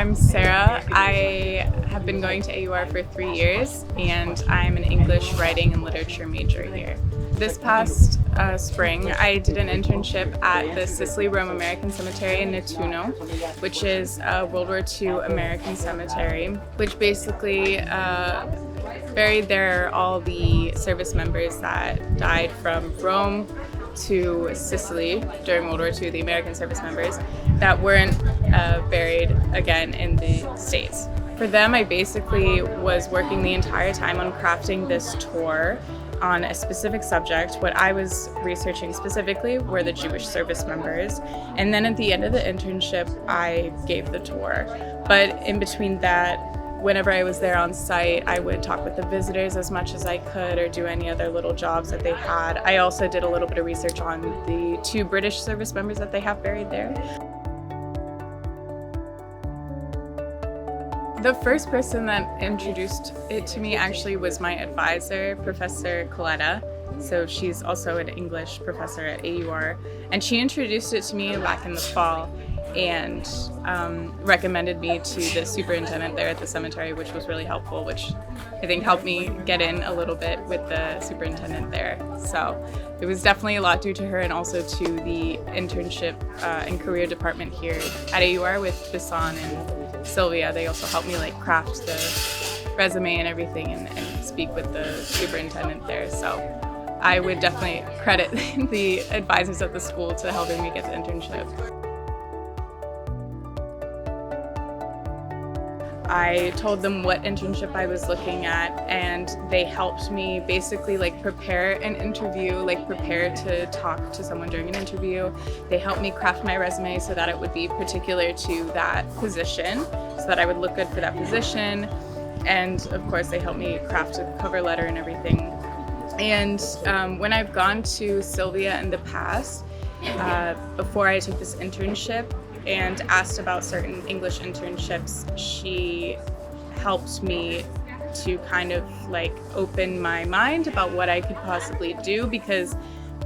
I'm Sarah. I have been going to AUR for 3 years, and I'm an English writing and literature major here. This past spring, I did an internship at the Sicily Rome American Cemetery in Nettuno, which is a World War II American cemetery, which basically buried there all the service members that died from Rome to Sicily during World War II, the American service members that weren't buried again in the States. For them, I basically was working the entire time on crafting this tour on a specific subject. What I was researching specifically were the Jewish service members, and then at the end of the internship, I gave the tour. But in between that, whenever I was there on site, I would talk with the visitors as much as I could or do any other little jobs that they had. I also did a little bit of research on the 2 British service members that they have buried there. The first person that introduced it to me actually was my advisor, Professor Coletta. So she's also an English professor at AUR, and she introduced it to me back in the fall and recommended me to the superintendent there at the cemetery, which was really helpful, which I think helped me get in a little bit with the superintendent there. So it was definitely a lot due to her, and also to the internship and career department here at AUR with Bisan and Sylvia. They also helped me craft the resume and everything and speak with the superintendent there. So I would definitely credit the advisors at the school to helping me get the internship. I told them what internship I was looking at, and they helped me basically prepare an interview, prepare to talk to someone during an interview. They helped me craft my resume so that it would be particular to that position, so that I would look good for that position. And of course, they helped me craft a cover letter and everything. And when I've gone to Sylvia in the past, before I took this internship, and asked about certain English internships, she helped me to kind of open my mind about what I could possibly do, because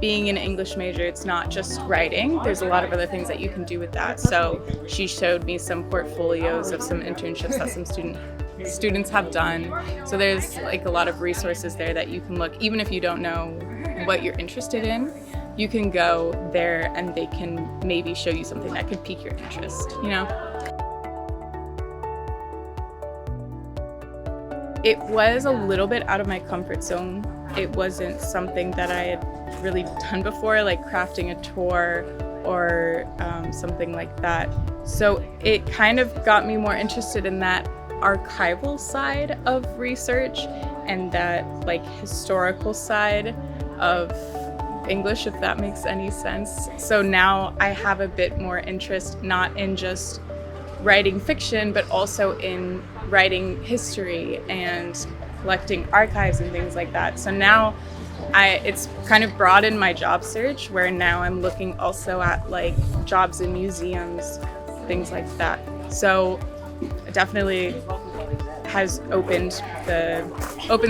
being an English major, it's not just writing. There's a lot of other things that you can do with that. So she showed me some portfolios of some internships that some students have done. So there's a lot of resources there that you can look, even if you don't know what you're interested in. You can go there and they can maybe show you something that could pique your interest, It was a little bit out of my comfort zone. It wasn't something that I had really done before, like crafting a tour or something like that. So it kind of got me more interested in that archival side of research and that historical side of English, if that makes any sense. So now I have a bit more interest, not in just writing fiction, but also in writing history and collecting archives and things like that. So now it's kind of broadened my job search, where now I'm looking also at jobs in museums, things like that. So it definitely has opened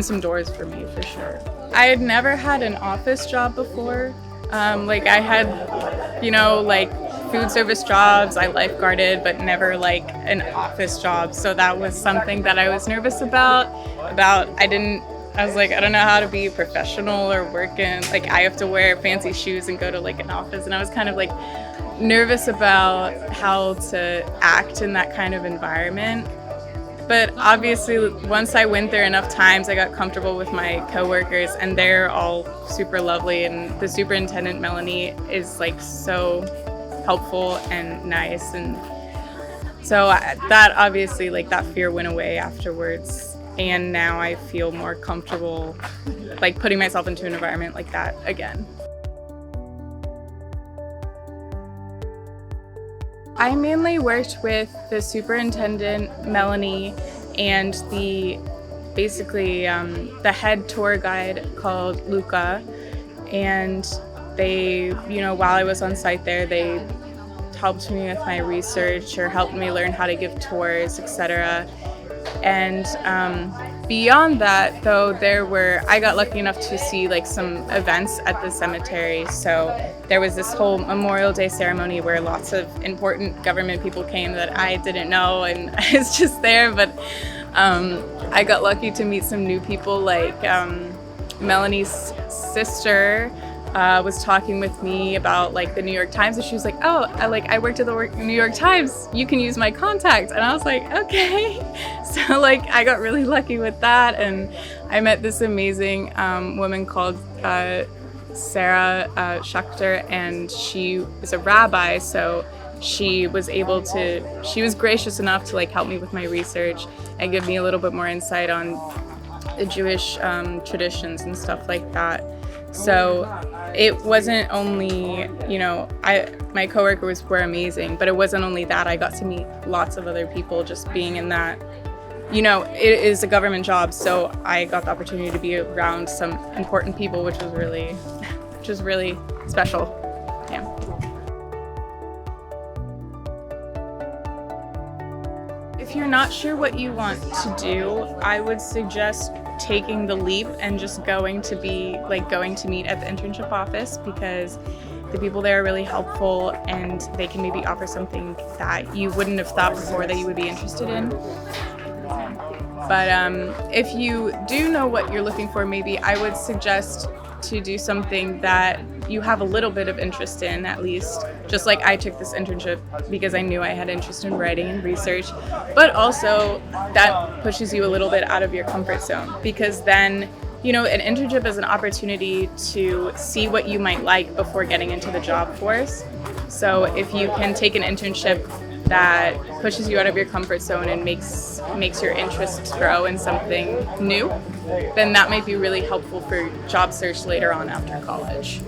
some doors for me, for sure. I had never had an office job before. I had, food service jobs, I lifeguarded, but never an office job. So that was something that I was nervous about. I was I don't know how to be professional or work in, I have to wear fancy shoes and go to an office. And I was kind of nervous about how to act in that kind of environment. But obviously, once I went there enough times, I got comfortable with my coworkers, and they're all super lovely. And the superintendent, Melanie, is so helpful and nice. And so that obviously, that fear went away afterwards. And now I feel more comfortable, putting myself into an environment like that again. I mainly worked with the superintendent, Melanie, and the head tour guide called Luca. And they, while I was on site there, they helped me with my research or helped me learn how to give tours, etc. And Beyond that, though, I got lucky enough to see like some events at the cemetery. So there was this whole Memorial Day ceremony where lots of important government people came that I didn't know, and I was just there. But I got lucky to meet some new people, like Melanie's sister was talking with me about like the New York Times, and she was like, oh, I worked at the New York Times, you can use my contact. And I was like, okay. So like I got really lucky with that, and I met this amazing woman called Sarah Schechter, and she is a rabbi, so she was gracious enough to like help me with my research and give me a little bit more insight on the Jewish traditions and stuff like that. So it wasn't only, my coworkers were amazing, but it wasn't only that. I got to meet lots of other people just being in that, it is a government job, so I got the opportunity to be around some important people, which was really special. Yeah. If you're not sure what you want to do, I would suggest taking the leap and just going to meet at the internship office, because the people there are really helpful and they can maybe offer something that you wouldn't have thought before that you would be interested in. But if you do know what you're looking for, maybe I would suggest to do something that you have a little bit of interest in, at least. Just like I took this internship because I knew I had interest in writing and research, but also that pushes you a little bit out of your comfort zone, because then, an internship is an opportunity to see what you might like before getting into the job force. So if you can take an internship that pushes you out of your comfort zone and makes your interests grow in something new, then that might be really helpful for job search later on after college.